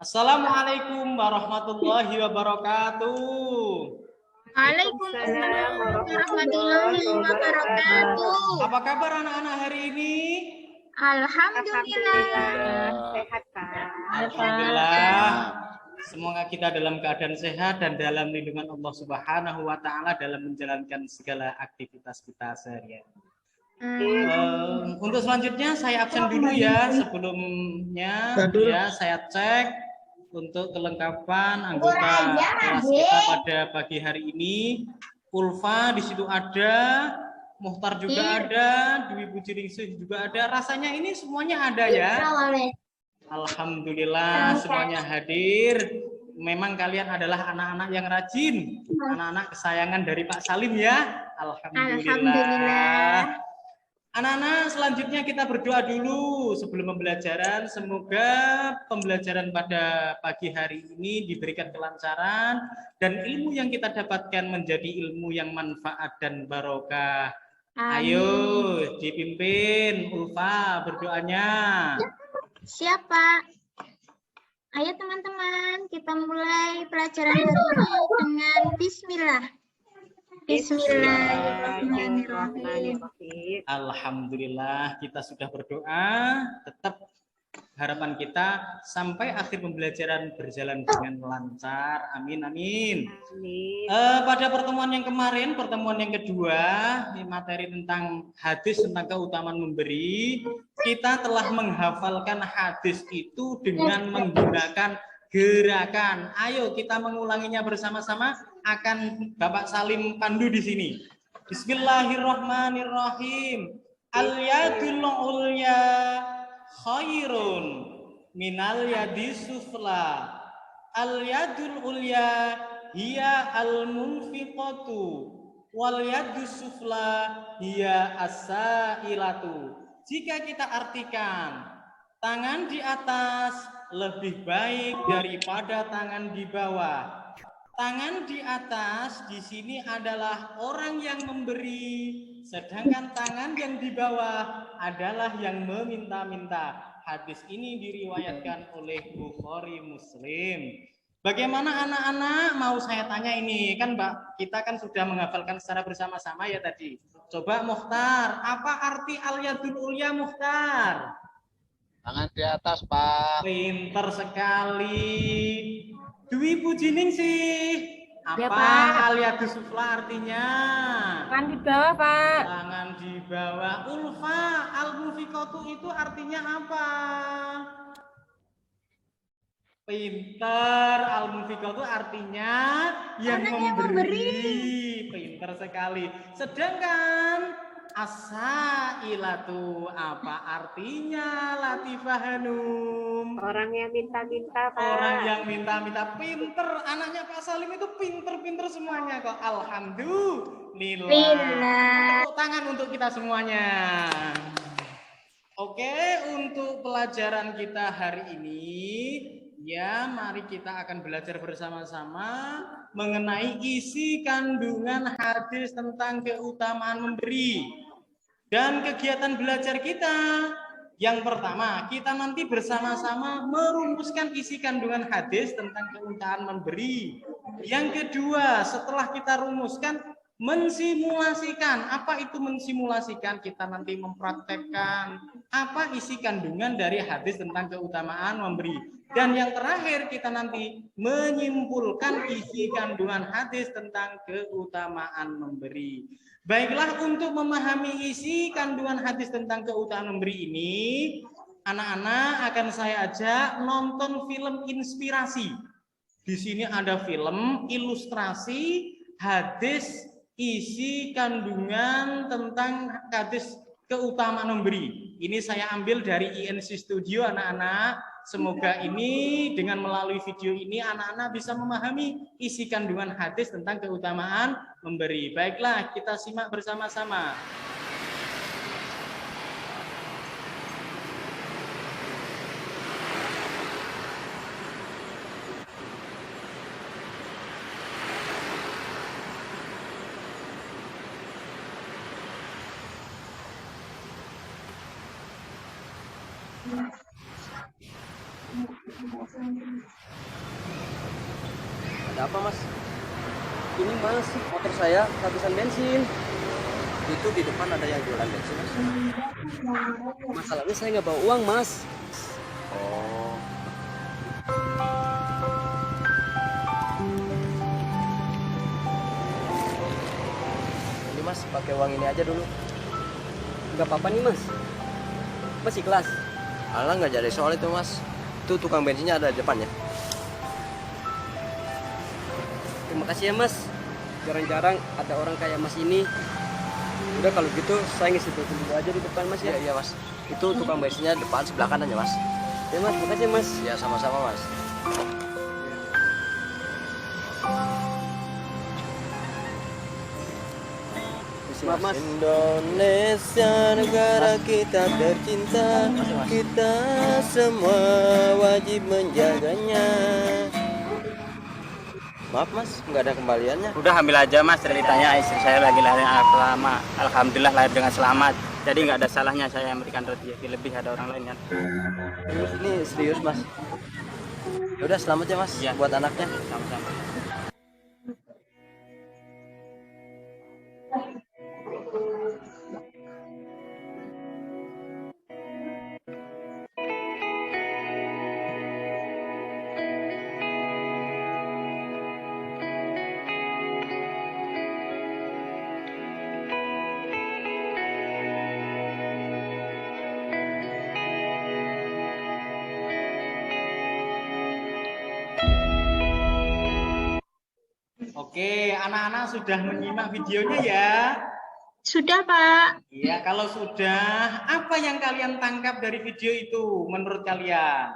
Assalamualaikum warahmatullahi wabarakatuh. Waalaikumsalam warahmatullahi wabarakatuh. Apa kabar anak-anak hari ini? Alhamdulillah. Sehat, Pak. Alhamdulillah. Semoga kita dalam keadaan sehat dan dalam lindungan Allah Subhanahu wa taala dalam menjalankan segala aktivitas kita seharian. Untuk selanjutnya saya absen dulu ya. Sebelumnya ya saya cek untuk kelengkapan anggota kelas kita pada pagi hari ini. Ulfa di situ ada, Muhtar juga ada, Dwi Bujiningsih juga ada. Rasanya ini semuanya ada ya. Alhamdulillah semuanya hadir. Memang kalian adalah anak-anak yang rajin, anak-anak kesayangan dari Pak Salim ya. Alhamdulillah. Anak-anak, selanjutnya kita berdoa dulu sebelum pembelajaran. Semoga pembelajaran pada pagi hari ini diberikan kelancaran dan ilmu yang kita dapatkan menjadi ilmu yang manfaat dan barokah. Ayo dipimpin Ulfa berdoanya. Siapa? Ayo teman-teman, kita mulai pelajaran hari ini dengan Bismillah. Bismillahirrahmanirrahim. Alhamdulillah kita sudah berdoa. Tetap harapan kita sampai akhir pembelajaran berjalan dengan lancar. Amin amin. Pada pertemuan yang kemarin, pertemuan yang kedua, materi tentang hadis tentang keutamaan memberi, kita telah menghafalkan hadis itu dengan menggunakan gerakan. Ayo kita mengulanginya bersama-sama. Akan Bapak Salim pandu di sini. Bismillahirrahmanirrahim. Al-yadul ulya khairun minal yadi sufla. Al-yadul ulya hiya al-munfiqatu wal yadus sufla hiya as-sailatu. Jika kita artikan, tangan di atas lebih baik daripada tangan di bawah. Tangan di atas di sini adalah orang yang memberi, sedangkan tangan yang di bawah adalah yang meminta-minta. Hadis ini diriwayatkan oleh Bukhari Muslim. Bagaimana anak-anak? Mau saya tanya ini, kan Mbak, kita kan sudah menghafalkan secara bersama-sama ya tadi. Coba Muhtar, apa arti al-yadul ulya Muhtar? Tangan di atas, Pak. Pinter sekali. Dwi Bujiningsih, apa ya, al-yadus sufla artinya? Tangan di bawah, Pak. Tangan di bawah. Ulfa, al-munfiqatu itu artinya apa? Pinter, al-munfiqatu artinya yang memberi. Pinter sekali. Sedangkan as-sailatu apa artinya Latifah Hanum? Orang yang minta-minta, Pak. Orang yang minta-minta. Pinter, anaknya Pak Salim itu pinter-pinter semuanya kok. Alhamdulillah. Tepuk tangan untuk kita semuanya. Oke, untuk pelajaran kita hari ini, ya mari kita akan belajar bersama-sama mengenai isi kandungan hadis tentang keutamaan memberi. Dan kegiatan belajar kita yang pertama, kita nanti bersama-sama merumuskan isi kandungan hadis tentang keutamaan memberi. Yang kedua, setelah kita rumuskan, mensimulasikan. Apa itu mensimulasikan? Kita nanti mempraktekkan apa isi kandungan dari hadis tentang keutamaan memberi. Dan yang terakhir, kita nanti menyimpulkan isi kandungan hadis tentang keutamaan memberi. Baiklah, untuk memahami isi kandungan hadis tentang keutamaan memberi ini, anak-anak akan saya ajak nonton film inspirasi. Di sini ada film ilustrasi hadis isi kandungan tentang hadis keutamaan memberi. Ini saya ambil dari INC Studio anak-anak. Semoga ini dengan melalui video ini anak-anak bisa memahami isi kandungan hadis tentang keutamaan memberi. Baiklah, kita simak bersama-sama. Ada apa, Mas? Ini Mas, motor saya kehabisan bensin. Itu di depan ada yang jualan bensin, Mas. Masalahnya saya nggak bawa uang, Mas. Oh. Ini Mas, pakai uang ini aja dulu. Nggak apa-apa nih, Mas. Mas ikhlas. Alah, nggak jadi soal itu, Mas. Itu tukang bensinnya ada di depannya. Terima kasih ya, Mas. Jarang-jarang ada orang kayak Mas ini. Udah kalau gitu saya ngisi bensin dulu aja di depan, Mas ya. Iya, Mas. Itu tukang bensinnya depan sebelah kanan ya, Mas. Ya, Mas. Makasih, Mas. Ya, sama-sama, Mas. Maaf, Mas. Indonesia negara kita tercinta, Makasih, Mas. kita semua wajib menjaganya. Maaf, Mas, nggak ada kembaliannya. Udah ambil aja, Mas, ceritanya istri saya lagi lahir lama, alhamdulillah lahir dengan selamat, jadi nggak ada salahnya saya memberikan rezeki lebih ada orang lain kan. Ini serius, Mas. Ya udah, selamat ya, Mas, Ya. buat anaknya. Sama-sama. Oke, anak-anak sudah menyimak videonya ya? Sudah, Pak. Iya, kalau sudah, apa yang kalian tangkap dari video itu menurut kalian?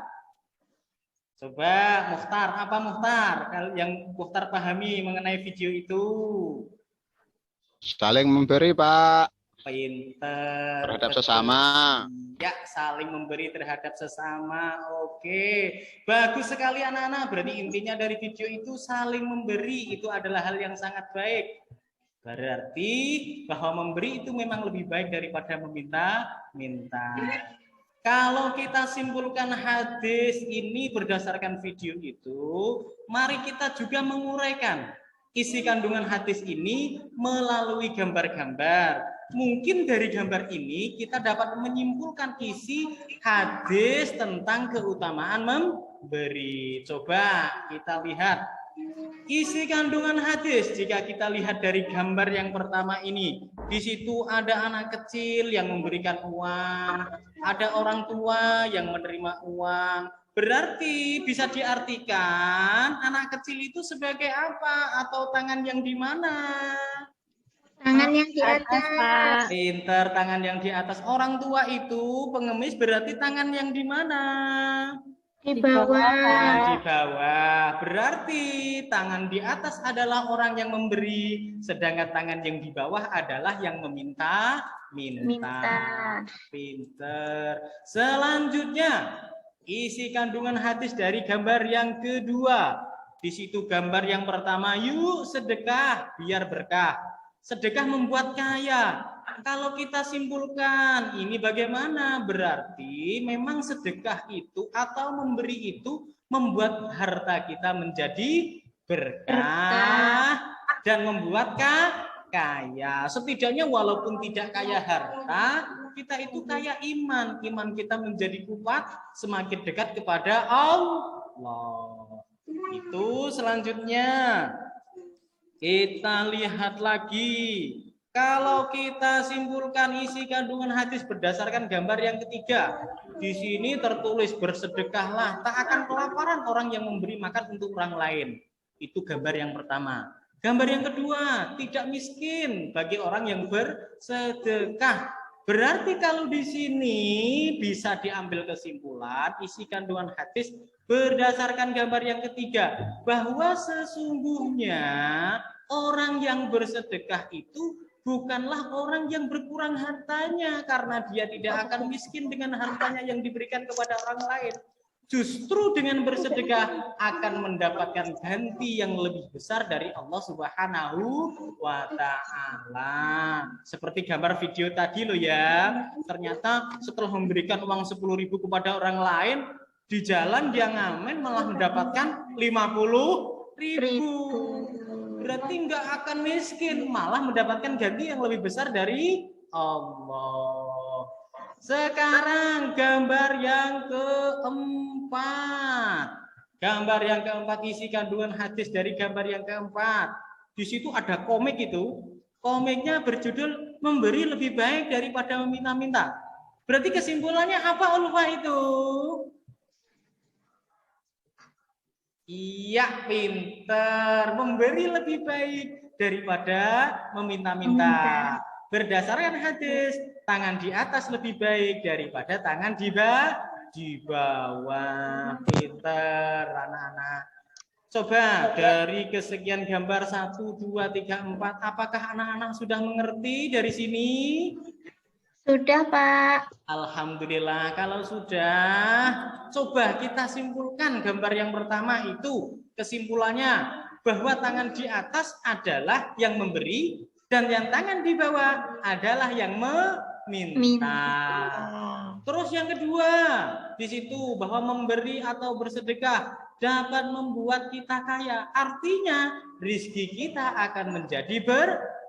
Coba Mukhtar, apa Mukhtar? Yang Mukhtar pahami mengenai video itu? Saling memberi, Pak, Pinter. terhadap betul. sesama. Ya, saling memberi terhadap sesama. Oke, bagus sekali anak-anak. Berarti intinya dari video itu saling memberi. Itu adalah hal yang sangat baik. Berarti bahwa memberi itu memang lebih baik daripada meminta. Kalau kita simpulkan hadis ini berdasarkan video itu, mari kita juga menguraikan isi kandungan hadis ini melalui gambar-gambar. Mungkin dari gambar ini kita dapat menyimpulkan isi hadis tentang keutamaan memberi. Coba kita lihat isi kandungan hadis. Jika kita lihat dari gambar yang pertama ini, di situ ada anak kecil yang memberikan uang, ada orang tua yang menerima uang. Berarti bisa diartikan anak kecil itu sebagai apa atau tangan yang di mana? Tangan yang di Atas, atas. Pak. Pinter, tangan yang di atas. Orang tua itu pengemis berarti tangan yang di mana? Di Di bawah. bawah. Di bawah. Berarti tangan di atas adalah orang yang memberi, sedangkan tangan yang di bawah adalah yang minta. Pinter. Selanjutnya, isi kandungan hadis dari gambar yang kedua. Di situ gambar yang pertama, yuk sedekah biar berkah. Sedekah membuat kaya. Kalau kita simpulkan ini bagaimana? Berarti memang sedekah itu atau memberi itu membuat harta kita menjadi berkah dan membuat kaya. Setidaknya walaupun tidak kaya harta, kita itu kaya iman. Iman kita menjadi kuat, semakin dekat kepada Allah. Itu selanjutnya. Kita lihat lagi. Kalau kita simpulkan isi kandungan hadis berdasarkan gambar yang ketiga, di sini tertulis bersedekahlah, tak akan kelaparan orang yang memberi makan untuk orang lain. Itu gambar yang pertama. Gambar yang kedua, tidak miskin bagi orang yang bersedekah. Berarti kalau di sini bisa diambil kesimpulan isi kandungan hadis berdasarkan gambar yang ketiga, bahwa sesungguhnya orang yang bersedekah itu bukanlah orang yang berkurang hartanya, karena dia tidak akan miskin dengan hartanya yang diberikan kepada orang lain. Justru dengan bersedekah akan mendapatkan ganti yang lebih besar dari Allah Subhanahu wa Ta'ala. Seperti gambar video tadi loh ya. Ternyata setelah memberikan uang 10.000 kepada orang lain, Di jalan dia ngamen malah mendapatkan 50.000. Berarti nggak akan miskin, malah mendapatkan ganti yang lebih besar dari Allah. Sekarang gambar yang keempat. Gambar yang keempat, isi kandungan hadis dari gambar yang keempat. Di situ ada komik itu. Komiknya berjudul memberi lebih baik daripada meminta-minta. Berarti kesimpulannya apa Ulfa itu? Iya, pinter. Memberi lebih baik daripada meminta-minta. Berdasarkan hadis, tangan di atas lebih baik daripada tangan di bawah. Pinter, anak-anak. Coba dari kesekian gambar 1, 2, 3, 4, apakah anak-anak sudah mengerti dari sini? Sudah, Pak. Alhamdulillah, kalau sudah, coba kita simpulkan gambar yang pertama itu. Kesimpulannya bahwa tangan di atas adalah yang memberi dan yang tangan di bawah adalah yang meminta. Terus yang kedua, di situ bahwa memberi atau bersedekah dapat membuat kita kaya. Artinya rizki kita akan menjadi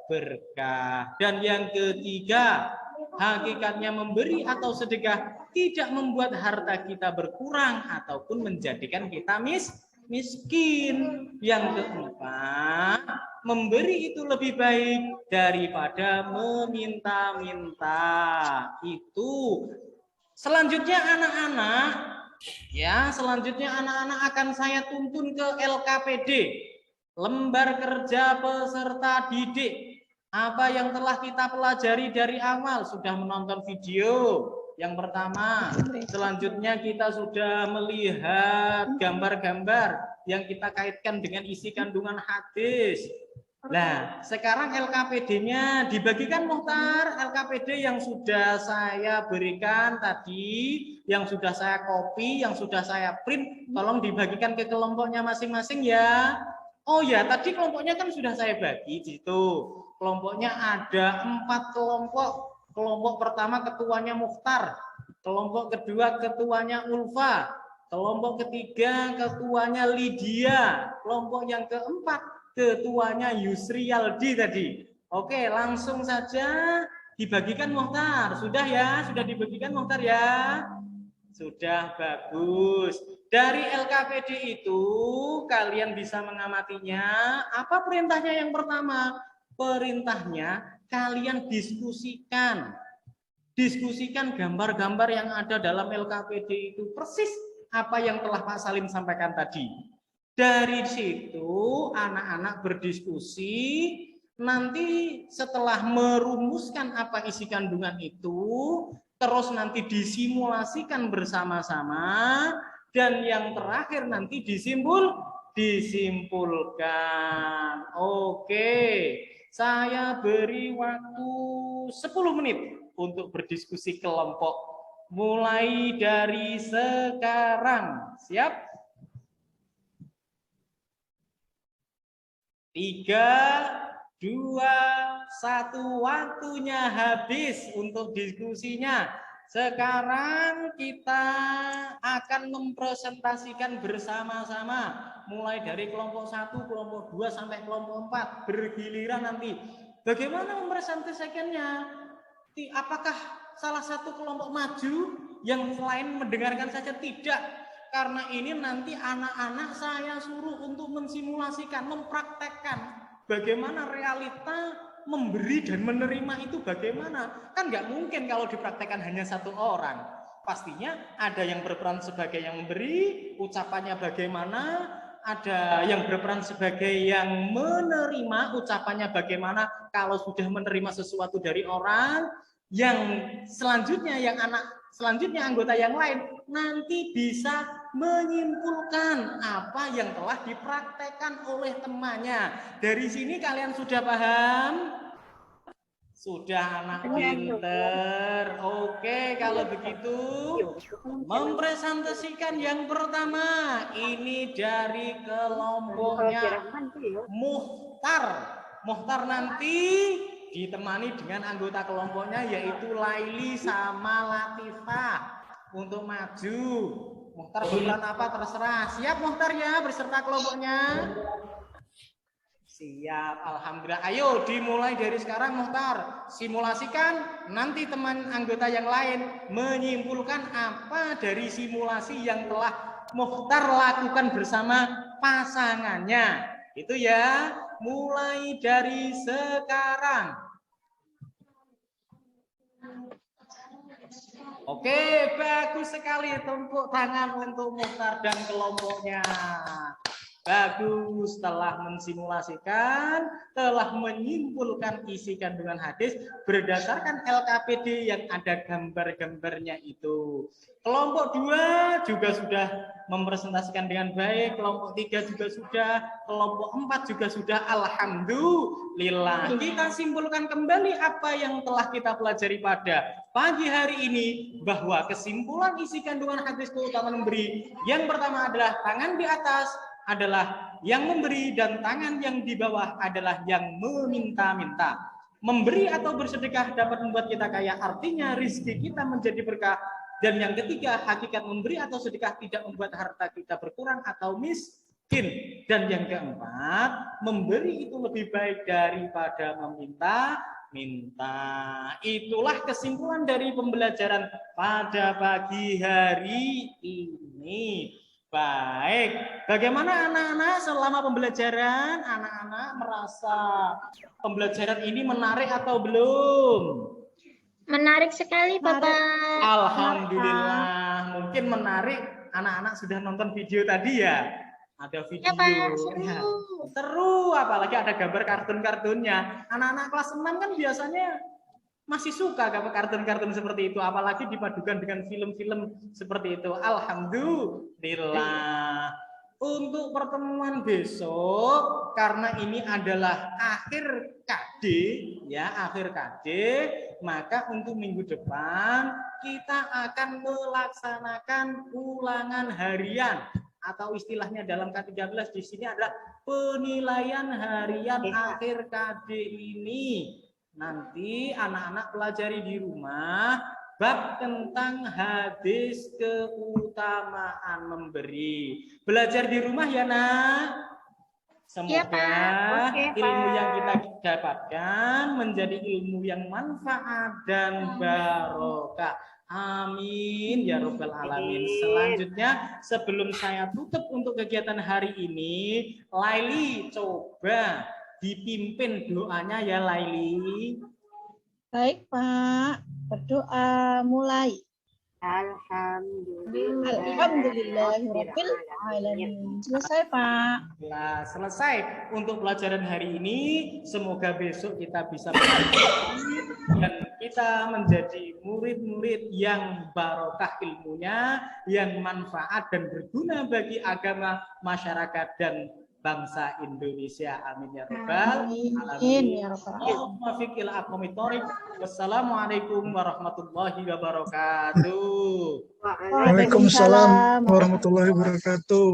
berkah. Dan yang ketiga, hakikatnya memberi atau sedekah tidak membuat harta kita berkurang ataupun menjadikan kita miskin. Yang keempat, memberi itu lebih baik daripada meminta-minta. Itu. Selanjutnya anak-anak, ya, selanjutnya anak-anak akan saya tuntun ke LKPD, lembar kerja peserta didik. Apa yang telah kita pelajari dari awal? Sudah menonton video yang pertama. Selanjutnya kita sudah melihat gambar-gambar yang kita kaitkan dengan isi kandungan hadis. Nah, sekarang LKPD-nya dibagikan, Muhtar. LKPD yang sudah saya berikan tadi, yang sudah saya copy, yang sudah saya print, tolong dibagikan ke kelompoknya masing-masing ya. Oh ya, tadi kelompoknya kan sudah saya bagi di situ. Kelompoknya ada 4 kelompok. Kelompok pertama ketuanya Muhtar, kelompok kedua ketuanya Ulfa, kelompok ketiga ketuanya Lydia, kelompok yang keempat ketuanya Yusrialdi tadi. Oke, langsung saja dibagikan Muhtar. Sudah ya? Sudah dibagikan Muhtar ya? Sudah, bagus. Dari LKPD itu kalian bisa mengamatinya. Apa perintahnya yang pertama? Perintahnya kalian diskusikan. Diskusikan gambar-gambar yang ada dalam LKPD itu. Persis apa yang telah Pak Salim sampaikan tadi. Dari situ anak-anak berdiskusi, nanti setelah merumuskan apa isi kandungan itu, terus nanti disimulasikan bersama-sama, dan yang terakhir nanti disimpulkan. Oke, saya beri waktu 10 menit untuk berdiskusi kelompok. Mulai dari sekarang. Siap? 3, 2, 1, waktunya habis untuk diskusinya. Sekarang kita akan mempresentasikan bersama-sama, mulai dari kelompok 1, kelompok 2 sampai kelompok 4 bergiliran nanti. Bagaimana mempresentasikannya? Apakah salah satu kelompok maju yang lain mendengarkan saja? Tidak. Karena ini nanti anak-anak saya suruh untuk mensimulasikan, mempraktekkan bagaimana realita memberi dan menerima itu bagaimana. Kan nggak mungkin kalau dipraktekkan hanya satu orang. Pastinya ada yang berperan sebagai yang memberi, ucapannya bagaimana, ada yang berperan sebagai yang menerima, ucapannya bagaimana kalau sudah menerima sesuatu dari orang. Yang selanjutnya, selanjutnya anggota yang lain nanti bisa menyimpulkan apa yang telah dipraktekkan oleh temannya. Dari sini kalian sudah paham? Sudah, anak pinter. Oke, kalau begitu mempresentasikan yang pertama ini dari kelompoknya Muhtar. Muhtar nanti ditemani dengan anggota kelompoknya yaitu Laili sama Latifah untuk maju. Muhtar bulan apa terserah. Siap Muhtar ya beserta kelompoknya? Siap, alhamdulillah. Ayo dimulai dari sekarang Muhtar. Simulasikan, nanti teman anggota yang lain menyimpulkan apa dari simulasi yang telah Muhtar lakukan bersama pasangannya. Itu ya, mulai dari sekarang. Oke, bagus sekali, tepuk tangan untuk Muhtar dan kelompoknya. Bagus, telah mensimulasikan, telah menyimpulkan isi kandungan hadis berdasarkan LKPD yang ada gambar-gambarnya itu. Kelompok 2 juga sudah mempresentasikan dengan baik, kelompok 3 juga sudah, kelompok 4 juga sudah. Alhamdulillah. Kita simpulkan kembali apa yang telah kita pelajari pada pagi hari ini, bahwa kesimpulan isi kandungan hadis keutamaan memberi yang pertama adalah tangan di atas adalah yang memberi dan tangan yang di bawah adalah yang meminta-minta. Memberi atau bersedekah dapat membuat kita kaya, artinya rizki kita menjadi berkah. Dan yang ketiga, hakikat memberi atau sedekah tidak membuat harta kita berkurang atau miskin. Dan yang keempat, memberi itu lebih baik daripada meminta. Itulah kesimpulan dari pembelajaran pada pagi hari ini. Baik, bagaimana anak-anak selama pembelajaran? Anak-anak merasa pembelajaran ini menarik atau belum? Menarik sekali, Bapak. Alhamdulillah, mungkin menarik. Anak-anak sudah nonton video tadi ya? Ada video. Ya, Pak, seru. Seru, apalagi ada gambar kartun-kartunnya. Anak-anak kelas 6 kan biasanya masih suka kartun-kartun seperti itu, apalagi dipadukan dengan film-film seperti itu. Alhamdulillah. Untuk pertemuan besok, karena ini adalah akhir KD, ya akhir KD, maka untuk minggu depan kita akan melaksanakan ulangan harian atau istilahnya dalam K13 di sini adalah penilaian harian akhir KD ini. Nanti anak-anak pelajari di rumah bab tentang hadis keutamaan memberi. Belajar di rumah ya, Nak. Semoga Ya, Pak. Oke, Pak. ilmu yang kita dapatkan menjadi ilmu yang manfaat dan barokah. Amin ya Rabbal Alamin. Selanjutnya, sebelum saya tutup untuk kegiatan hari ini, Laili coba dipimpin doanya ya Laili. Baik Pak, berdoa mulai. Alhamdulillahirabbil alamin. Selesai Pak. Nah, selesai untuk pelajaran hari ini. Semoga besok kita bisa belajar dan kita menjadi murid-murid yang barokah ilmunya, yang manfaat dan berguna bagi agama, masyarakat dan bangsa Indonesia. Amin ya rabbal alamin. Ya rabbal alamin. Wassalamualaikum warahmatullahi wabarakatuh. Waalaikumsalam Waalaikumsalam warahmatullahi wabarakatuh.